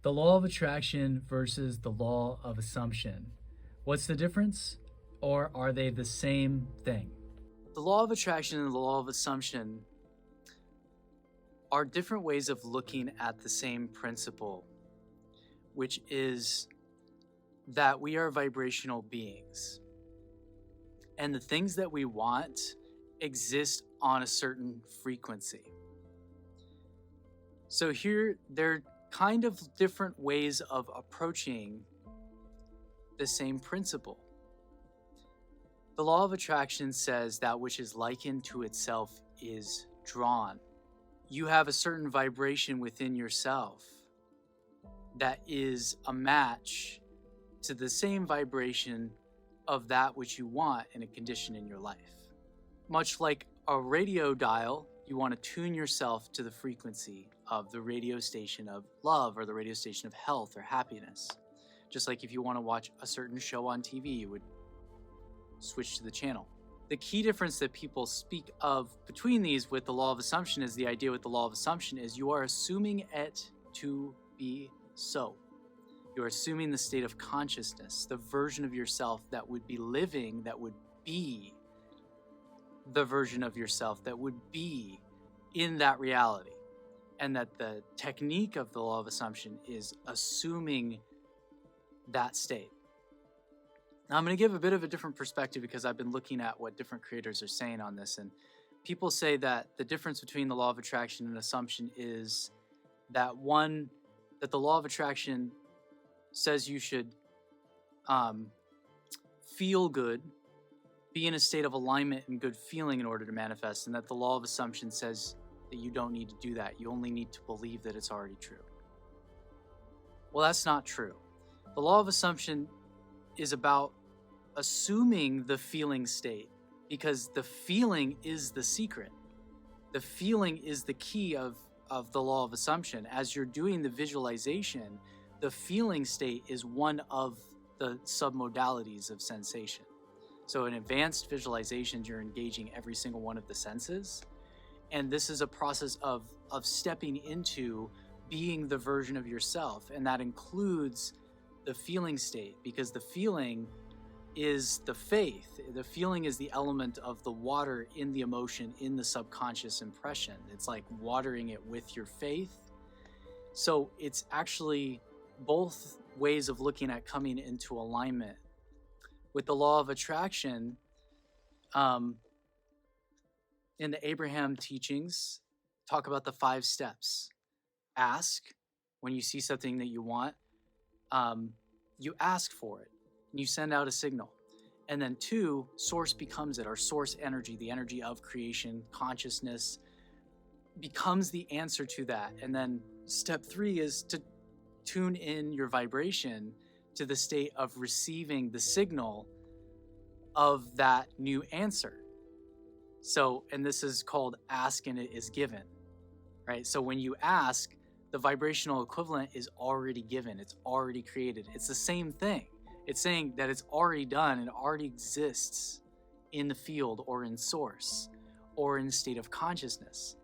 The law of attraction versus the law of assumption. What's the difference? Or are they the same thing? The law of attraction and the law of assumption are different ways of looking at the same principle, which is that we are vibrational beings. And the things that we want exist on a certain frequency. So here, they're kind of different ways of approaching the same principle. The law of attraction says that which is likened to itself is drawn. You have a certain vibration within yourself that is a match to the same vibration of that which you want in a condition in your life. Much like a radio dial, you want to tune yourself to the frequency of the radio station of love or the radio station of health or happiness. Just like if you want to watch a certain show on TV, you would switch to the channel. The key difference that people speak of between these with the law of assumption is the idea with the law of assumption is you are assuming it to be so. You are assuming the state of consciousness, the version of yourself that would be living, that would be the version of yourself that would be in that reality. And that the technique of the law of assumption is assuming that state. Now, I'm going to give a bit of a different perspective because I've been looking at what different creators are saying on this. And people say that the difference between the law of attraction and assumption is that that the law of attraction says you should feel good, be in a state of alignment and good feeling in order to manifest, and that the law of assumption says that you don't need to do that. You only need to believe that it's already true. Well, that's not true. The law of assumption is about assuming the feeling state because the feeling is the secret. The feeling is the key of the law of assumption. As you're doing the visualization, the feeling state is one of the submodalities of sensation. So in advanced visualizations, you're engaging every single one of the senses. And this is a process of stepping into being the version of yourself. And that includes the feeling state, because the feeling is the faith. The feeling is the element of the water in the emotion, in the subconscious impression. It's like watering it with your faith. So it's actually both ways of looking at coming into alignment. With the law of attraction, in the Abraham teachings, talk about the 5 steps. Ask when you see something that you want. You ask for it. And you send out a signal. And then 2, source becomes it. Our source energy, the energy of creation, consciousness, becomes the answer to that. And then step 3 is to tune in your vibration to the state of receiving the signal of that new answer. So, and this is called ask and it is given, right? So when you ask, the vibrational equivalent is already given. It's already created. It's the same thing. It's saying that it's already done and already exists in the field or in source or in state of consciousness.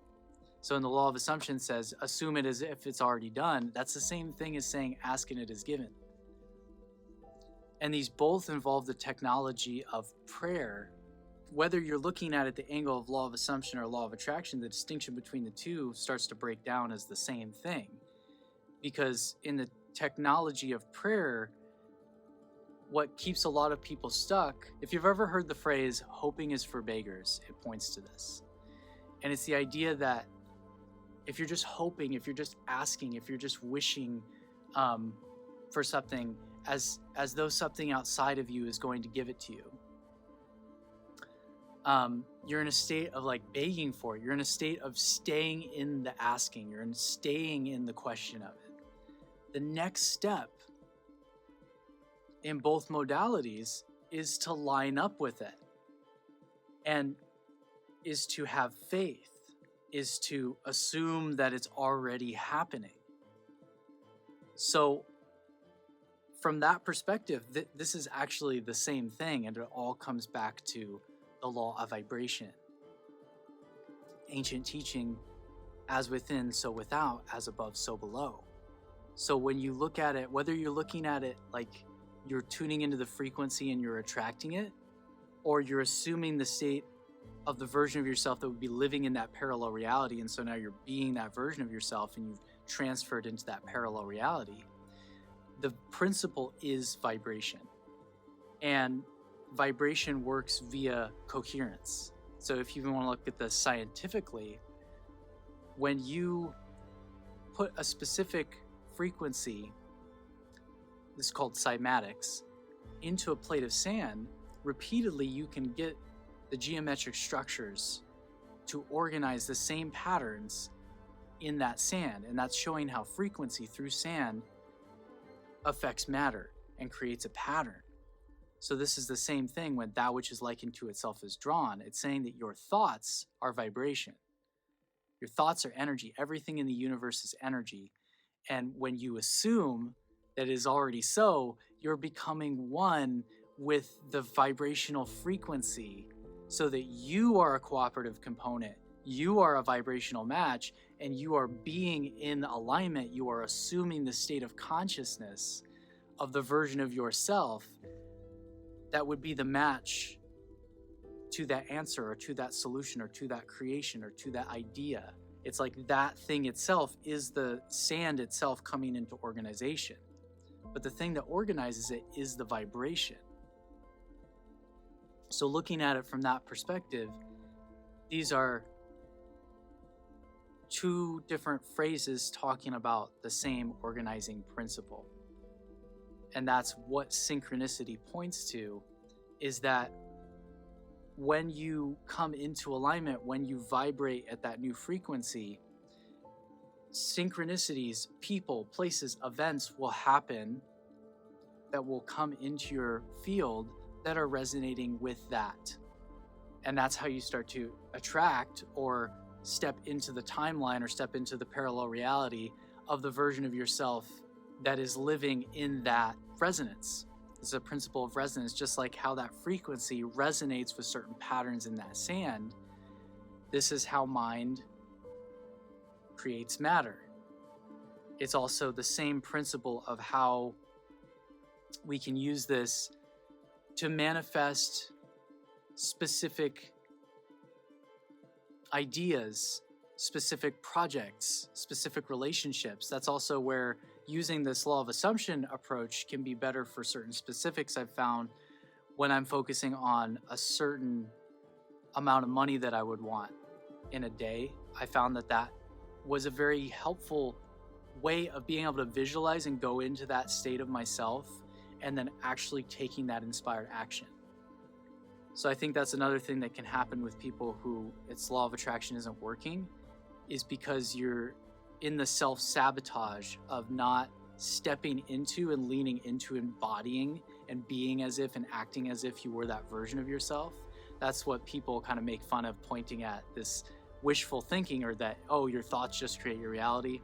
So in the law of assumption says, assume it as if it's already done. That's the same thing as saying ask and it is given. And these both involve the technology of prayer. Whether you're looking at it the angle of law of assumption or law of attraction, the distinction between the two starts to break down as the same thing. Because in the technology of prayer, what keeps a lot of people stuck, if you've ever heard the phrase, hoping is for beggars, it points to this. And it's the idea that if you're just hoping, if you're just asking, if you're just wishing for something, as though something outside of you is going to give it to you, you're in a state of like begging for it. You're in a state of staying in the asking. You're in staying in the question of it. The next step in both modalities is to line up with it and is to have faith, is to assume that it's already happening. So from that perspective, this is actually the same thing, and it all comes back to the law of vibration. Ancient teaching, as within, so without, as above, so below. So when you look at it, whether you're looking at it like you're tuning into the frequency and you're attracting it, or you're assuming the state of the version of yourself that would be living in that parallel reality, and so now you're being that version of yourself and you've transferred into that parallel reality, the principle is vibration. And vibration works via coherence. So if you even want to look at this scientifically, when you put a specific frequency, this is called cymatics, into a plate of sand, repeatedly you can get the geometric structures to organize the same patterns in that sand. And that's showing how frequency through sand affects matter and creates a pattern. So this is the same thing when that which is likened to itself is drawn. It's saying that your thoughts are vibration. Your thoughts are energy. Everything in the universe is energy. And when you assume that it is already so, you're becoming one with the vibrational frequency so that you are a cooperative component. You are a vibrational match, and you are being in alignment. You are assuming the state of consciousness of the version of yourself that would be the match to that answer or to that solution or to that creation or to that idea. It's like that thing itself is the sand itself coming into organization. But the thing that organizes it is the vibration. So looking at it from that perspective, these are two different phrases talking about the same organizing principle. And that's what synchronicity points to, is that when you come into alignment, when you vibrate at that new frequency, synchronicities, people, places, events will happen that will come into your field that are resonating with that. And that's how you start to attract or step into the timeline or step into the parallel reality of the version of yourself that is living in that resonance. It's a principle of resonance, just like how that frequency resonates with certain patterns in that sand. This is how mind creates matter. It's also the same principle of how we can use this to manifest specific ideas, specific projects, specific relationships. That's also where using this law of assumption approach can be better for certain specifics. I've found when I'm focusing on a certain amount of money that I would want in a day, I found that that was a very helpful way of being able to visualize and go into that state of myself and then actually taking that inspired action. So I think that's another thing that can happen with people who its law of attraction isn't working, is because you're in the self-sabotage of not stepping into and leaning into embodying and being as if and acting as if you were that version of yourself. That's what people kind of make fun of, pointing at this wishful thinking, or that, oh, your thoughts just create your reality.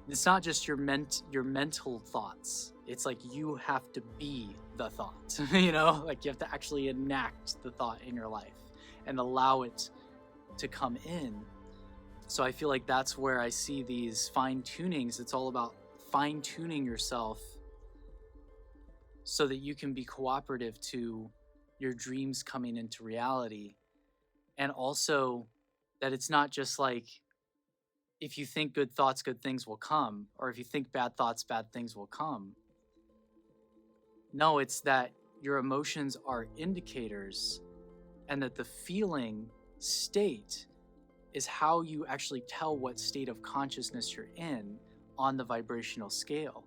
It's not just your mental thoughts. It's like you have to be the thought, you know, like you have to actually enact the thought in your life and allow it to come in. So I feel like that's where I see these fine tunings. It's all about fine tuning yourself so that you can be cooperative to your dreams coming into reality. And also that it's not just like, if you think good thoughts, good things will come, or if you think bad thoughts, bad things will come. No, it's that your emotions are indicators, and that the feeling state is how you actually tell what state of consciousness you're in on the vibrational scale.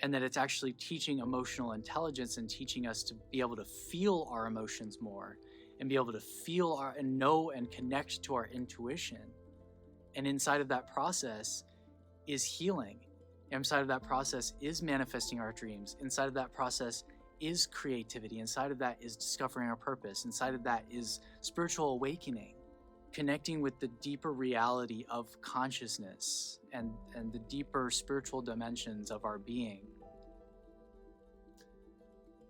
And that it's actually teaching emotional intelligence and teaching us to be able to feel our emotions more and be able to feel and know and connect to our intuition. And inside of that process is healing. Inside of that process is manifesting our dreams. Inside of that process is creativity. Inside of that is discovering our purpose. Inside of that is spiritual awakening, connecting with the deeper reality of consciousness and the deeper spiritual dimensions of our being,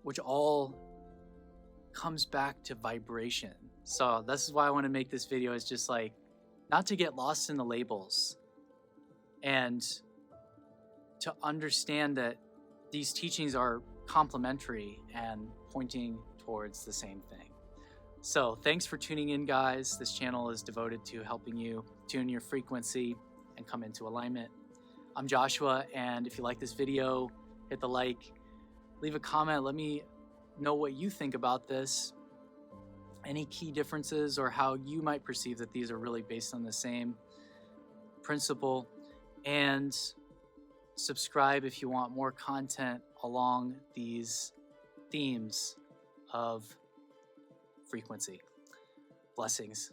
which all comes back to vibration. So this is why I want to make this video, is just like, not to get lost in the labels and to understand that these teachings are complementary and pointing towards the same thing. So thanks for tuning in, guys. This channel is devoted to helping you tune your frequency and come into alignment. I'm Joshua, and if you like this video, hit the like, leave a comment, let me know what you think about this, any key differences, or how you might perceive that these are really based on the same principle, and subscribe if you want more content along these themes of frequency. Blessings.